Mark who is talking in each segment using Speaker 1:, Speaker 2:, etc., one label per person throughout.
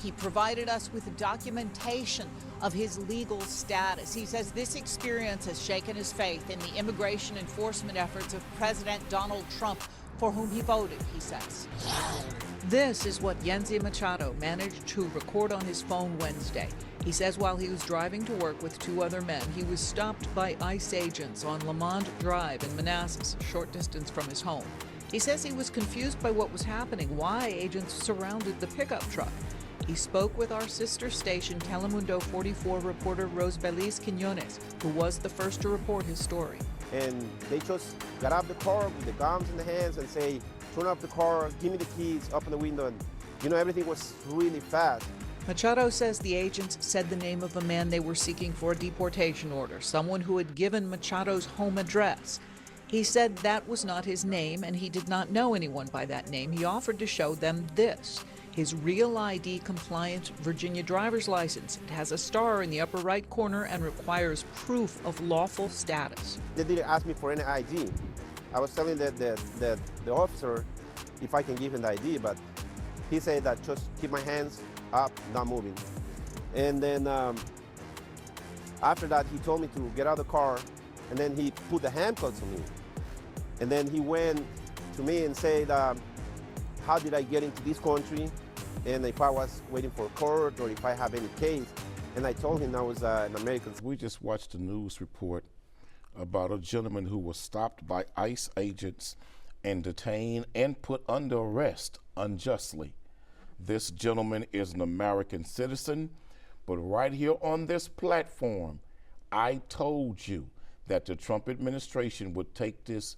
Speaker 1: he provided us with documentation of his legal status. He says this experience has shaken his faith in the immigration enforcement efforts of President Donald Trump, for whom he voted, he says. This is what Yenzi Machado managed to record on his phone Wednesday. He says while he was driving to work with two other men, he was stopped by ICE agents on Lamont Drive in Manassas, a short distance from his home. He says he was confused by what was happening, why agents surrounded the pickup truck. He spoke with our sister station, Telemundo 44 reporter Rosbelis Quinones, who was the first to report his story.
Speaker 2: And they just got out of the car with the guns in the hands and say, turn off the car, give me the keys, open the window, and everything was really fast.
Speaker 1: Machado says the agents said the name of a man they were seeking for a deportation order, someone who had given Machado's home address. He said that was not his name and he did not know anyone by that name. He offered to show them this, his Real ID compliant Virginia driver's license. It has a star in the upper right corner and requires proof of lawful status.
Speaker 2: They didn't ask me for any ID. I was telling the officer if I can give him the ID, but he said that just keep my hands up, not moving. And then after that, he told me to get out of the car, and then he put the handcuffs on me. And then he went to me and said, how did I get into this country? And if I was waiting for a court or if I have any case. And I told him I was an American.
Speaker 3: We just watched a news report about a gentleman who was stopped by ICE agents and detained and put under arrest unjustly. This gentleman is an American citizen, but right here on this platform, I told you that the Trump administration would take this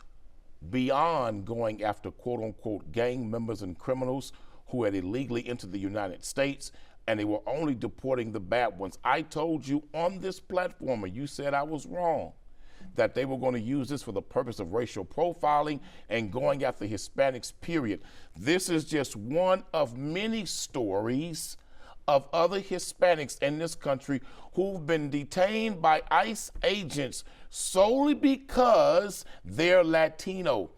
Speaker 3: beyond going after quote unquote gang members and criminals who had illegally entered the United States, and they were only deporting the bad ones. I told you on this platform, and you said I was wrong, that they were going to use this for the purpose of racial profiling and going after Hispanics, period. This is just one of many stories of other Hispanics in this country who've been detained by ICE agents solely because they're Latino.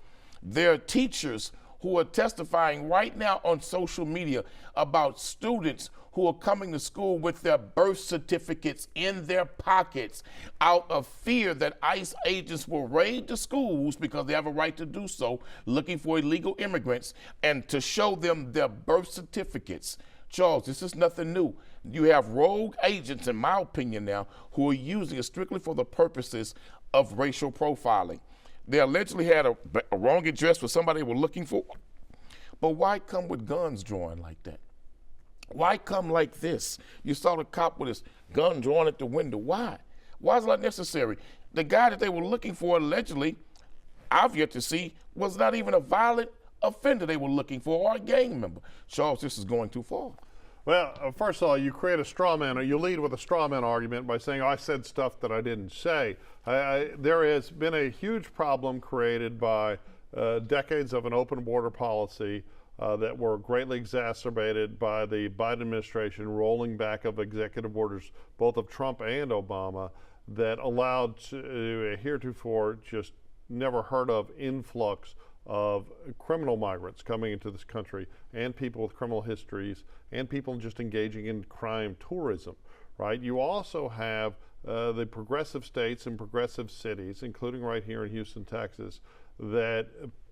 Speaker 3: They're teachers who are testifying right now on social media about students who are coming to school with their birth certificates in their pockets out of fear that ICE agents will raid the schools, because they have a right to do so, looking for illegal immigrants, and to show them their birth certificates. Charles, this is nothing new. You have rogue agents, in my opinion now, who are using it strictly for the purposes of racial profiling. They allegedly had a wrong address for somebody they were looking for. But why come with guns drawn like that? Why come like this? You saw the cop with his gun drawn at the window. Why? Why is that necessary? The guy that they were looking for, allegedly, I've yet to see, was not even a violent offender they were looking for, or a gang member. Charles, this is going too far.
Speaker 4: Well, first of all, you create a straw man, or you lead with a straw man argument by saying, oh, I said stuff that I didn't say. There has been a huge problem created by decades of an open border policy that were greatly exacerbated by the Biden administration rolling back of executive orders, both of Trump and Obama, that allowed a heretofore just never heard of influx of criminal migrants coming into this country, and people with criminal histories, and people just engaging in crime tourism, right? You also have the progressive states and progressive cities, including right here in Houston, Texas, that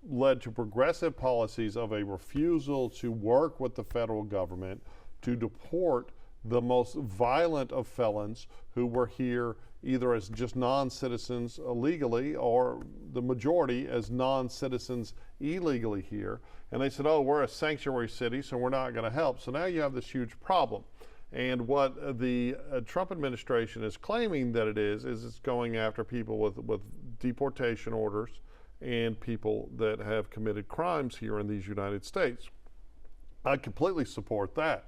Speaker 4: led to progressive policies of a refusal to work with the federal government to deport the most violent of felons who were here either as just non-citizens illegally, or the majority as non-citizens illegally here. And they said, oh, we're a sanctuary city, so we're not going to help. So now you have this huge problem. And what the Trump administration is claiming that it is it's going after people with deportation orders and people that have committed crimes here in these United States. I completely support that.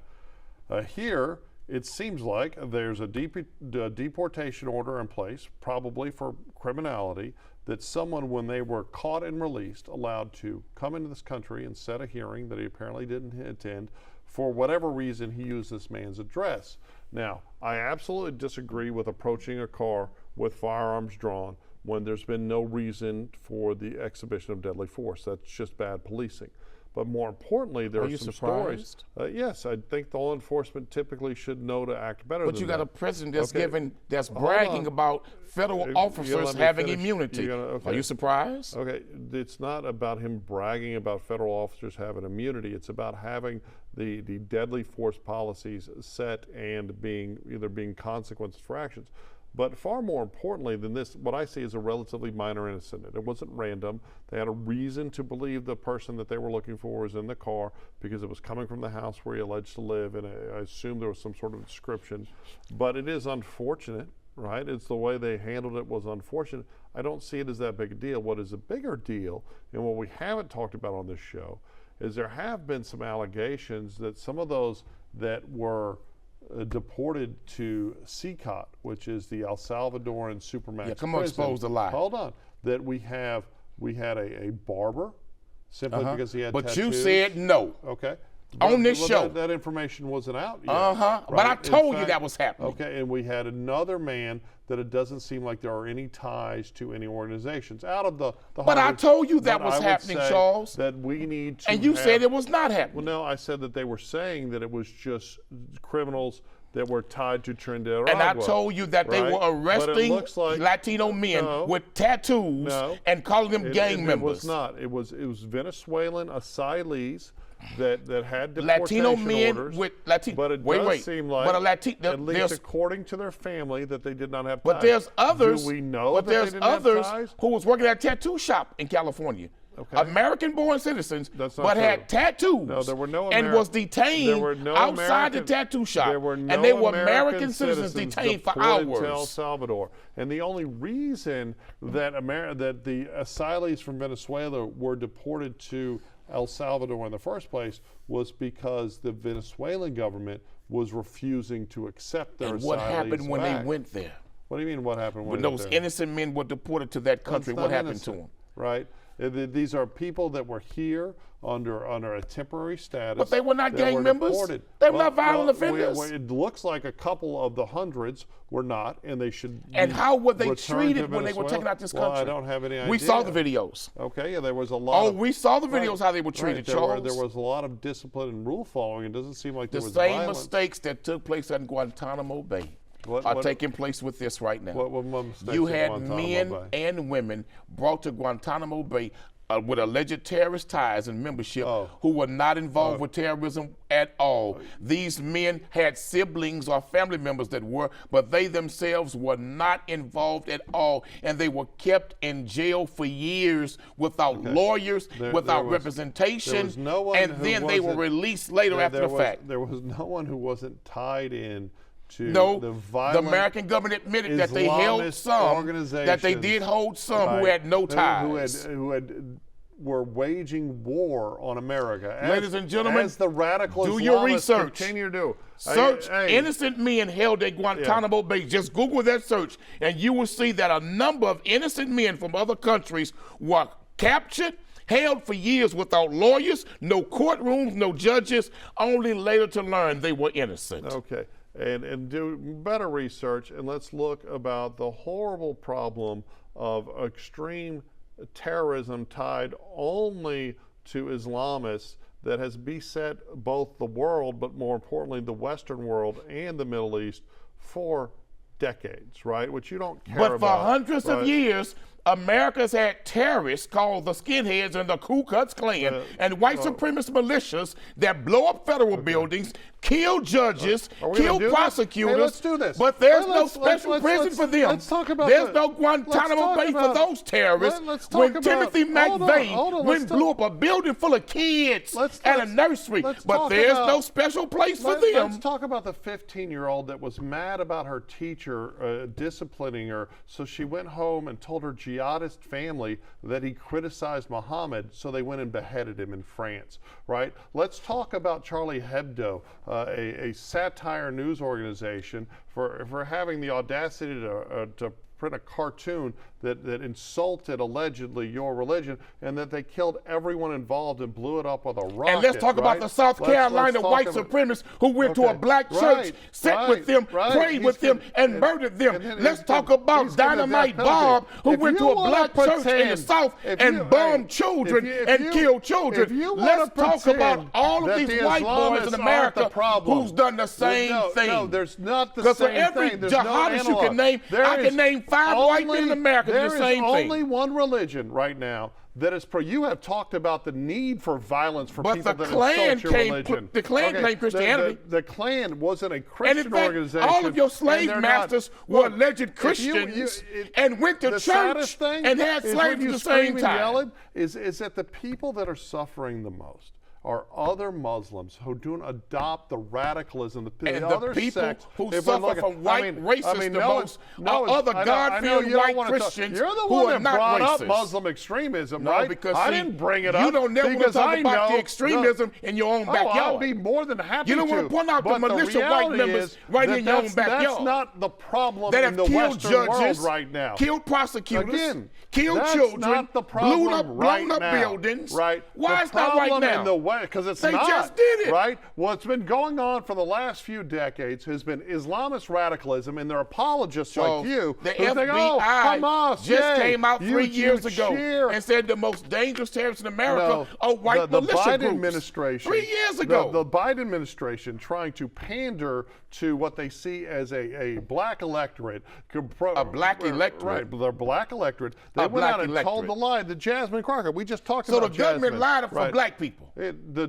Speaker 4: Here, it seems like there's a deportation order in place, probably for criminality, that someone, when they were caught and released, allowed to come into this country and set a hearing that he apparently didn't attend. For whatever reason, he used this man's address. Now, I absolutely disagree with approaching a car with firearms drawn when there's been no reason for the exhibition of deadly force. That's just bad policing. But more importantly, there are some stories.
Speaker 3: surprised?
Speaker 4: Yes, I think the law enforcement typically should know to act better
Speaker 3: But
Speaker 4: than
Speaker 3: you got
Speaker 4: that.
Speaker 3: a president that's
Speaker 4: Okay.
Speaker 3: that's
Speaker 4: Hold
Speaker 3: bragging
Speaker 4: on.
Speaker 3: about federal
Speaker 4: You're gonna
Speaker 3: officers
Speaker 4: let me
Speaker 3: having
Speaker 4: finish?
Speaker 3: immunity.
Speaker 4: Okay.
Speaker 3: Are you surprised?
Speaker 4: Okay, it's not about him bragging about federal officers having immunity. It's about having the deadly force policies set and either being consequences for actions. But far more importantly than this, what I see is a relatively minor incident. It wasn't random. They had a reason to believe the person that they were looking for was in the car because it was coming from the house where he alleged to live, and I assume there was some sort of description. But it is unfortunate, right? It's the way they handled it was unfortunate. I don't see it as that big a deal. What is a bigger deal, and what we haven't talked about on this show, is there have been some allegations that some of those that were deported to CCOT, which is the El Salvadoran Supermax
Speaker 3: Yeah, come on,
Speaker 4: prison.
Speaker 3: expose the lie.
Speaker 4: Hold on. That we had a barber simply because he had
Speaker 3: But
Speaker 4: tattoos.
Speaker 3: you said no.
Speaker 4: Okay.
Speaker 3: On this show.
Speaker 4: That information wasn't out yet.
Speaker 3: But I
Speaker 4: right?
Speaker 3: told
Speaker 4: In
Speaker 3: you
Speaker 4: fact,
Speaker 3: that was happening.
Speaker 4: Okay, and we had another man that it doesn't seem like there are any ties to any organizations out of the
Speaker 3: But I
Speaker 4: hundreds,
Speaker 3: told you that
Speaker 4: but
Speaker 3: was
Speaker 4: I would
Speaker 3: happening,
Speaker 4: say
Speaker 3: Charles.
Speaker 4: That we need to
Speaker 3: And you
Speaker 4: have-
Speaker 3: said it was not happening.
Speaker 4: Well, no, I said that they were saying that it was just criminals that were tied to Trinidad
Speaker 3: And I told you that they
Speaker 4: right?
Speaker 3: were
Speaker 4: But it
Speaker 3: arresting
Speaker 4: looks like-
Speaker 3: Latino men
Speaker 4: No.
Speaker 3: with tattoos
Speaker 4: No.
Speaker 3: and calling them gang members.
Speaker 4: It was not. It was Venezuelan asylees that had deportation
Speaker 3: Latino men
Speaker 4: orders.
Speaker 3: with Latino.
Speaker 4: But it
Speaker 3: wait,
Speaker 4: does
Speaker 3: wait.
Speaker 4: seem like,
Speaker 3: but a Latino.
Speaker 4: at least according to their family, that they did not have
Speaker 3: But
Speaker 4: ties.
Speaker 3: there's others.
Speaker 4: Do we know
Speaker 3: But
Speaker 4: that they
Speaker 3: there's
Speaker 4: didn't have
Speaker 3: others
Speaker 4: ties?
Speaker 3: who was working at a tattoo shop in California.
Speaker 4: Okay.
Speaker 3: American-born citizens,
Speaker 4: That's not
Speaker 3: but
Speaker 4: true.
Speaker 3: had tattoos.
Speaker 4: No, there were no
Speaker 3: and was
Speaker 4: there
Speaker 3: detained
Speaker 4: were no
Speaker 3: outside
Speaker 4: American-
Speaker 3: the tattoo shop.
Speaker 4: There were no
Speaker 3: and they were American citizens detained for
Speaker 4: deported to El
Speaker 3: hours.
Speaker 4: Salvador. And the only reason that that the asylees from Venezuela were deported to El Salvador in the first place was because the Venezuelan government was refusing to accept their
Speaker 3: And what
Speaker 4: asylees
Speaker 3: happened when
Speaker 4: back.
Speaker 3: they went there?
Speaker 4: What do you mean what happened
Speaker 3: When
Speaker 4: they
Speaker 3: those
Speaker 4: went there?
Speaker 3: innocent men were deported to that country,
Speaker 4: That's
Speaker 3: what
Speaker 4: not
Speaker 3: happened
Speaker 4: innocent,
Speaker 3: to them?
Speaker 4: Right? These are people that were here under a temporary status.
Speaker 3: But they were not
Speaker 4: that
Speaker 3: gang
Speaker 4: were
Speaker 3: members.
Speaker 4: deported.
Speaker 3: They were not violent offenders.
Speaker 4: It looks like a couple of the hundreds were not, and they should.
Speaker 3: And how were they
Speaker 4: returned
Speaker 3: treated
Speaker 4: to
Speaker 3: when they were
Speaker 4: Venezuela?
Speaker 3: taken out this
Speaker 4: Well,
Speaker 3: country?
Speaker 4: I don't have any idea.
Speaker 3: We saw the videos.
Speaker 4: Okay, yeah, there was a lot.
Speaker 3: Oh,
Speaker 4: of,
Speaker 3: we saw the videos how they were treated,
Speaker 4: there
Speaker 3: Charles.
Speaker 4: there was a lot of discipline and rule following. It doesn't seem like
Speaker 3: The
Speaker 4: there was
Speaker 3: same
Speaker 4: violence.
Speaker 3: mistakes that took place at Guantanamo Bay
Speaker 4: What-
Speaker 3: are
Speaker 4: what-
Speaker 3: taking place with this right now.
Speaker 4: What mistakes
Speaker 3: You
Speaker 4: at
Speaker 3: had
Speaker 4: Guantanamo
Speaker 3: men
Speaker 4: Bay?
Speaker 3: and women brought to Guantanamo Bay with alleged terrorist ties and membership who were not involved with terrorism at all. These men had siblings or family members that were, but they themselves were not involved at all. And they were kept in jail for years without lawyers, without
Speaker 4: there was
Speaker 3: representation,
Speaker 4: no one
Speaker 3: and
Speaker 4: who
Speaker 3: then they were
Speaker 4: wasn't-
Speaker 3: released later after the fact.
Speaker 4: There was no one who wasn't tied in to
Speaker 3: No,
Speaker 4: the
Speaker 3: the
Speaker 4: violent
Speaker 3: American government admitted that they held
Speaker 4: Islamist
Speaker 3: some, that they did
Speaker 4: organizations,
Speaker 3: hold some who
Speaker 4: right,
Speaker 3: had no ties.
Speaker 4: who were waging war on America.
Speaker 3: Ladies and gentlemen,
Speaker 4: as the radical
Speaker 3: do your
Speaker 4: Islamists
Speaker 3: research.
Speaker 4: continue to do.
Speaker 3: Search
Speaker 4: Hey,
Speaker 3: innocent men held at Guantanamo Bay. Just Google that search, and you will see that a number of innocent men from other countries were captured, held for years without lawyers, no courtrooms, no judges, only later to learn they were innocent.
Speaker 4: Okay, and do better research, and let's look about the horrible problem of extreme terrorism tied only to Islamists that has beset both the world, but more importantly, the Western world and the Middle East for decades, right? Which you don't care
Speaker 3: But
Speaker 4: about.
Speaker 3: for hundreds of
Speaker 4: right?
Speaker 3: years, America's had terrorists called the skinheads and the Ku Klux Klan and white supremacist militias that blow up federal buildings, kill judges,
Speaker 4: Are we
Speaker 3: kill
Speaker 4: gonna do this?
Speaker 3: prosecutors.
Speaker 4: Hey, let's do this.
Speaker 3: But there's
Speaker 4: Hey,
Speaker 3: no
Speaker 4: let's-
Speaker 3: special
Speaker 4: let's-
Speaker 3: prison
Speaker 4: let's-
Speaker 3: for them.
Speaker 4: let's talk about
Speaker 3: There's
Speaker 4: the-
Speaker 3: no
Speaker 4: let's
Speaker 3: Guantanamo
Speaker 4: talk
Speaker 3: Bay
Speaker 4: about-
Speaker 3: for those terrorists.
Speaker 4: let's talk
Speaker 3: When
Speaker 4: about-
Speaker 3: Timothy
Speaker 4: hold on,
Speaker 3: McVeigh
Speaker 4: let's
Speaker 3: blew
Speaker 4: talk-
Speaker 3: up a building full of kids
Speaker 4: Let's-
Speaker 3: and a
Speaker 4: let's-
Speaker 3: nursery.
Speaker 4: let's
Speaker 3: But
Speaker 4: talk
Speaker 3: there's
Speaker 4: about-
Speaker 3: no special place for them.
Speaker 4: Let's talk about the 15-year-old that was mad about her teacher disciplining her, so she went home and told her jihadist family that he criticized Muhammad, so they went and beheaded him in France, right? Let's talk about Charlie Hebdo, a satire news organization, for having the audacity to print a cartoon that insulted allegedly your religion, and that they killed everyone involved and blew it up with a rocket.
Speaker 3: And let's talk about the South Carolina white supremacists who went to a black church, sat with them, prayed with them, and murdered them. Let's talk about Dynamite Bob, who went to a black church in the South and bombed children and killed children. Let's talk about all of these white boys in America who's done the same thing.
Speaker 4: No, there's not the same thing.
Speaker 3: Because for every jihadist you can name, I can name 5 white men in America do the same thing.
Speaker 4: There is only one religion right now that is you have talked about the need for violence for people that insult your religion.
Speaker 3: The Klan claimed Christianity.
Speaker 4: The Klan wasn't a Christian organization.
Speaker 3: All of your slave masters were alleged Christians and went to church and had slaves at the same time.
Speaker 4: Is that the people that are suffering the most are other Muslims who don't adopt the radicalism, the other
Speaker 3: people
Speaker 4: sects
Speaker 3: who suffer from white racists the most are other God-fearing white Christians
Speaker 4: You're the
Speaker 3: who
Speaker 4: one
Speaker 3: are
Speaker 4: that
Speaker 3: not
Speaker 4: brought
Speaker 3: racist.
Speaker 4: up Muslim extremism,
Speaker 3: No,
Speaker 4: right?
Speaker 3: because
Speaker 4: I
Speaker 3: see,
Speaker 4: didn't bring it up.
Speaker 3: You don't never want to talk about the extremism in your own backyard.
Speaker 4: I'll be more than happy to.
Speaker 3: You don't want to point out the militia white members right in your own backyard.
Speaker 4: That's not the problem
Speaker 3: that
Speaker 4: in the Western world right now.
Speaker 3: Killed prosecutors,
Speaker 4: Again,
Speaker 3: killed
Speaker 4: that's
Speaker 3: children,
Speaker 4: not the problem
Speaker 3: blown up
Speaker 4: now.
Speaker 3: buildings.
Speaker 4: Right.
Speaker 3: Why is that right now?
Speaker 4: In the West, because it's
Speaker 3: They
Speaker 4: not.
Speaker 3: just did it.
Speaker 4: Right. What's been going on for the last few decades has been Islamist radicalism, and their apologists like you
Speaker 3: the
Speaker 4: who think,
Speaker 3: FBI
Speaker 4: Hamas,
Speaker 3: just came out
Speaker 4: you
Speaker 3: 3 years ago
Speaker 4: cheer.
Speaker 3: and said the most dangerous terrorists in America are white
Speaker 4: the
Speaker 3: militia
Speaker 4: Biden
Speaker 3: groups.
Speaker 4: administration,
Speaker 3: 3 years ago.
Speaker 4: The Biden administration trying to pander to what they see as a black electorate.
Speaker 3: A black electorate.
Speaker 4: Right, the black electorate. They went out and told the lie. The Jasmine Crockett, we just talked about
Speaker 3: So the government lied for
Speaker 4: right.
Speaker 3: black people.
Speaker 4: The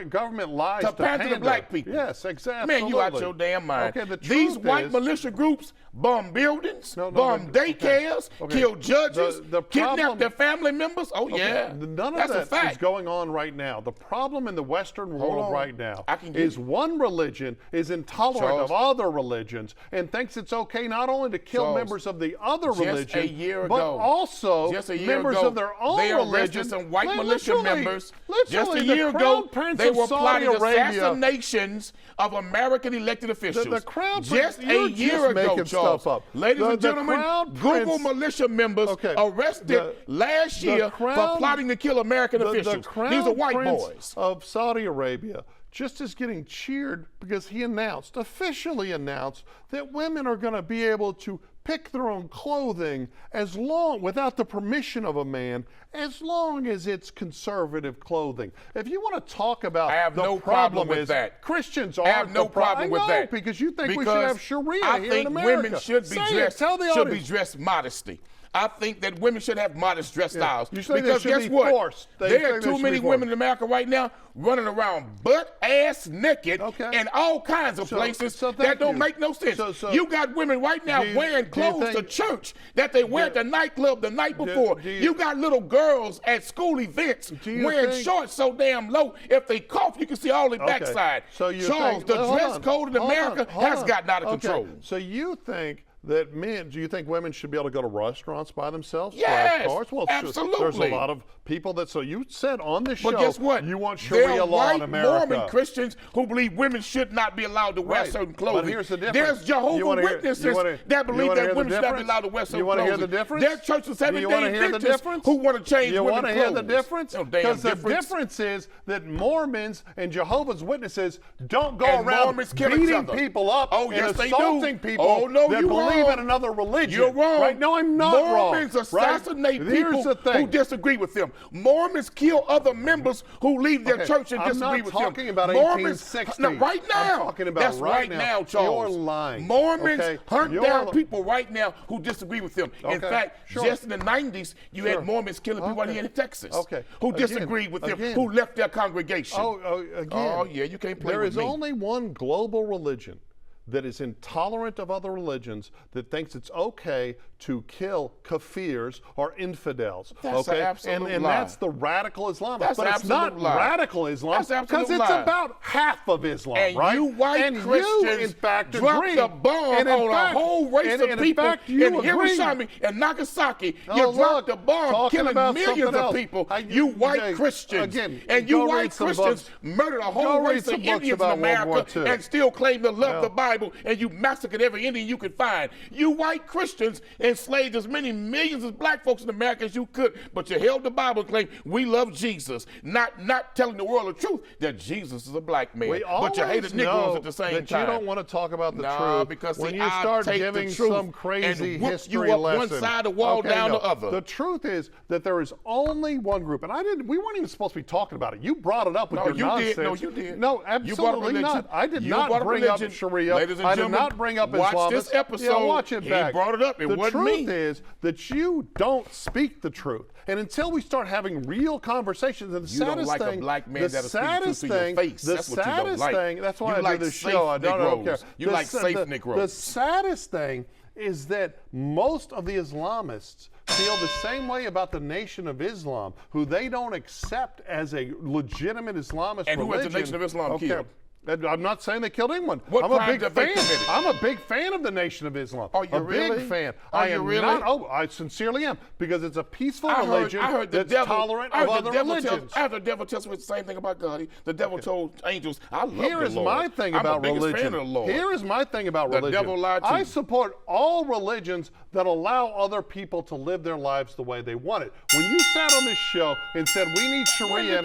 Speaker 4: government lies to
Speaker 3: pander to black people.
Speaker 4: Yes, exactly.
Speaker 3: Man, you out your damn mind.
Speaker 4: Okay,
Speaker 3: These white militia groups bomb buildings, bomb daycares, kill judges, kidnap their family members. Oh, yeah.
Speaker 4: None of
Speaker 3: That's a
Speaker 4: that
Speaker 3: fact.
Speaker 4: is going on right now. The problem in the Western world right now
Speaker 3: is
Speaker 4: one religion is intolerant of other religions and thinks it's okay not only to kill members of the other religion, but also members of their own religion.
Speaker 3: They arrested some white militia members. Just a
Speaker 4: the
Speaker 3: year ago,
Speaker 4: Prince
Speaker 3: they
Speaker 4: of
Speaker 3: were
Speaker 4: Saudi
Speaker 3: plotting
Speaker 4: Arabia.
Speaker 3: assassinations of American elected officials.
Speaker 4: The Crown
Speaker 3: just
Speaker 4: Prince,
Speaker 3: a year ago, Charles. Ladies and gentlemen, Google militia members arrested last year for plotting to kill American officials. These are white boys.
Speaker 4: Of Saudi Arabia just is getting cheered because he officially announced that women are going to be able to pick their own clothing without the permission of a man, as long as it's conservative clothing. If you want to talk about
Speaker 3: I have no problem with that.
Speaker 4: Christians
Speaker 3: I have no problem with that.
Speaker 4: Because you think we should have Sharia here in America.
Speaker 3: I think women should be dressed modestly. I think that women should have modest dress styles. Because guess what? There are too many women in America right now running around butt-ass naked in all kinds of places that don't make no sense. You got women right now wearing clothes to church that they wear at the nightclub the night before. You got little girls at school events wearing shorts so damn low, if they cough, you can see all their backside. Charles, the dress code in America has gotten out of control.
Speaker 4: So you think that do you think women should be able to go to restaurants by themselves?
Speaker 3: Yes,
Speaker 4: well,
Speaker 3: absolutely.
Speaker 4: There's a lot of people that, so you said on this show,
Speaker 3: but guess what?
Speaker 4: You want Sharia law in America.
Speaker 3: Mormon Christians who believe women should not be allowed to wear certain clothing.
Speaker 4: But here's the difference.
Speaker 3: There's Jehovah's Witnesses that believe that women should not be allowed to wear certain clothing.
Speaker 4: You want to hear the difference?
Speaker 3: There are churches Seventh-day Adventists who want to change
Speaker 4: women's clothes. You want to hear the difference?
Speaker 3: Because
Speaker 4: the difference is that Mormons and Jehovah's Witnesses don't go around beating people up and assaulting people that believe in another religion.
Speaker 3: You're wrong.
Speaker 4: Right? No, I'm not wrong.
Speaker 3: Mormons assassinate people who disagree with them. Mormons kill other members who leave their church and disagree with them.
Speaker 4: I'm not talking about
Speaker 3: Mormons,
Speaker 4: 1860.
Speaker 3: No, right now.
Speaker 4: I'm talking about
Speaker 3: That's right now, Charles.
Speaker 4: You're lying.
Speaker 3: Mormons hunt down people right now who disagree with them. In fact, just in the 90s, you had Mormons killing people here in Texas who disagreed with them, who left their congregation. Oh, yeah, you can't play with me.
Speaker 4: There is only one global religion that is intolerant of other religions, that thinks it's okay to kill kafirs or infidels.
Speaker 3: That's an absolute
Speaker 4: and
Speaker 3: lie.
Speaker 4: That's the radical Islam.
Speaker 3: That's
Speaker 4: but it's not radical Islam because it's about half of Islam,
Speaker 3: and
Speaker 4: right?
Speaker 3: You white Christians
Speaker 4: you, in fact,
Speaker 3: dropped the bomb on a whole race of people in Hiroshima and Nagasaki. You dropped the bomb killing millions of people. You white Christians. You white Christians murdered a whole race of Indians in America and still claim to love the Bible Bible and you massacred every Indian you could find. You white Christians enslaved as many millions of black folks in America as you could, but you held the Bible and claimed we love Jesus, not telling the world the truth that Jesus is a black man. But you hated Negroes at the same
Speaker 4: that
Speaker 3: time.
Speaker 4: You don't want to talk about the truth
Speaker 3: because
Speaker 4: when
Speaker 3: see,
Speaker 4: you start giving some crazy history
Speaker 3: you up
Speaker 4: lesson.
Speaker 3: one side of the wall down the other.
Speaker 4: The truth is that there is only one group, and we weren't even supposed to be talking about it. You brought it up with your nonsense.
Speaker 3: No, you did.
Speaker 4: No, absolutely not. I did not bring up Sharia.
Speaker 3: Ladies and
Speaker 4: I did
Speaker 3: gentlemen,
Speaker 4: not bring up
Speaker 3: watch
Speaker 4: Islamists.
Speaker 3: this episode.
Speaker 4: Watch it back.
Speaker 3: He brought it up. It wasn't me.
Speaker 4: The truth is that you don't speak the truth. And until we start having real conversations, and the
Speaker 3: you
Speaker 4: saddest
Speaker 3: don't like
Speaker 4: thing,
Speaker 3: a black man
Speaker 4: the
Speaker 3: that'll
Speaker 4: saddest
Speaker 3: speak the truth to your face.
Speaker 4: The
Speaker 3: That's what you don't
Speaker 4: saddest
Speaker 3: like.
Speaker 4: thing, that's why
Speaker 3: you
Speaker 4: I
Speaker 3: like
Speaker 4: do this
Speaker 3: safe
Speaker 4: show. I don't care.
Speaker 3: You like safe Negroes.
Speaker 4: The saddest thing is that most of the Islamists feel the same way about the Nation of Islam, who they don't accept as a legitimate Islamist
Speaker 3: and
Speaker 4: religion.
Speaker 3: who has the Nation of Islam killed?
Speaker 4: I'm not saying they killed anyone.
Speaker 3: What
Speaker 4: I'm a
Speaker 3: crimes
Speaker 4: big
Speaker 3: have they
Speaker 4: fan.
Speaker 3: committed?
Speaker 4: I'm a big fan of the Nation of Islam.
Speaker 3: Are you really?
Speaker 4: Big fan.
Speaker 3: Are you really?
Speaker 4: I sincerely am, because it's a peaceful religion that's tolerant of other religions.
Speaker 3: I heard the devil tells me the same thing about God. The devil told angels, I love the Lord.
Speaker 4: Here is my thing
Speaker 3: I'm
Speaker 4: about
Speaker 3: the biggest
Speaker 4: religion.
Speaker 3: fan of the Lord.
Speaker 4: Here is my thing about religion.
Speaker 3: The devil lied to
Speaker 4: I
Speaker 3: you.
Speaker 4: support all religions that allow other people to live their lives the way they want it. When you sat on this show and said we need Sharia in